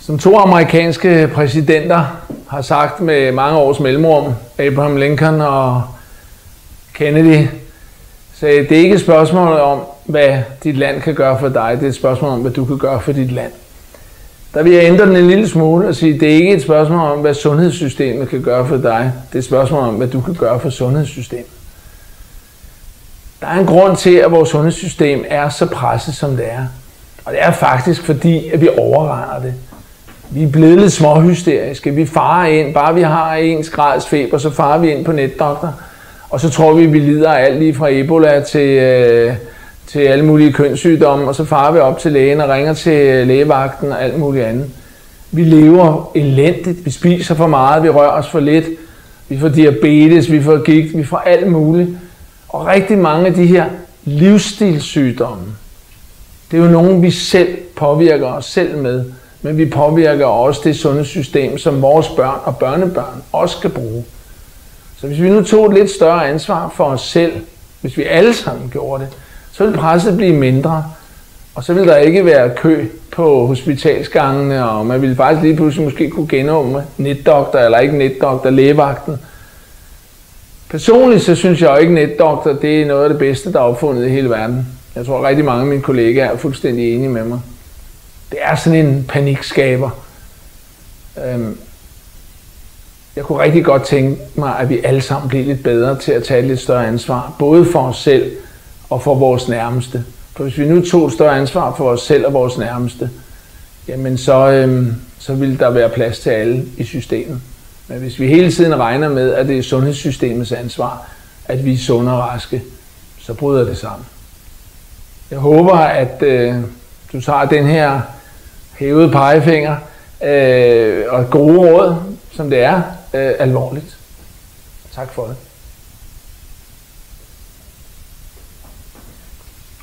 Som 2 amerikanske præsidenter har sagt med mange års mellemrum, Abraham Lincoln og Kennedy, sagde, det er ikke et spørgsmål om, hvad dit land kan gøre for dig, det er et spørgsmål om, hvad du kan gøre for dit land. Der vil jeg ændre den en lille smule og sige, det er ikke et spørgsmål om, hvad sundhedssystemet kan gøre for dig, det er et spørgsmål om, hvad du kan gøre for sundhedssystemet. Der er en grund til, at vores sundhedssystem er så presset, som det er. Og det er faktisk fordi, at vi overregner det. Vi er blevet lidt småhysteriske. Vi farer ind, bare vi har 1 grads feber, så farer vi ind på netdoktor. Og så tror vi, at vi lider af alt lige fra Ebola til alle mulige kønssygdomme. Og så farer vi op til lægen og ringer til lægevagten og alt muligt andet. Vi lever elendigt. Vi spiser for meget, vi rører os for lidt. Vi får diabetes, vi får gigt, vi får alt muligt. Og rigtig mange af de her livsstilssygdomme, det er jo nogen, vi selv påvirker os selv med. Men vi påvirker også det sundhedssystem, som vores børn og børnebørn også skal bruge. Så hvis vi nu tog et lidt større ansvar for os selv, hvis vi alle sammen gjorde det, så ville presset blive mindre. Og så ville der ikke være kø på hospitalsgangene, og man ville faktisk lige pludselig måske kunne genåbne netdoktor, eller ikke netdoktor, lægevagten. Personligt så synes jeg jo ikke, netdoktor det er noget af det bedste, der er opfundet i hele verden. Jeg tror rigtig mange af mine kollegaer er fuldstændig enige med mig. Det er sådan en panikskaber. Jeg kunne rigtig godt tænke mig, at vi alle sammen bliver lidt bedre til at tage et lidt større ansvar. Både for os selv og for vores nærmeste. For hvis vi nu tog et større ansvar for os selv og vores nærmeste, jamen så ville der være plads til alle i systemet. Men hvis vi hele tiden regner med, at det er sundhedssystemets ansvar, at vi er sunde og raske, så bryder det sammen. Jeg håber, at du tager den her hævede pegefinger og gode råd, som det er, alvorligt. Tak for det.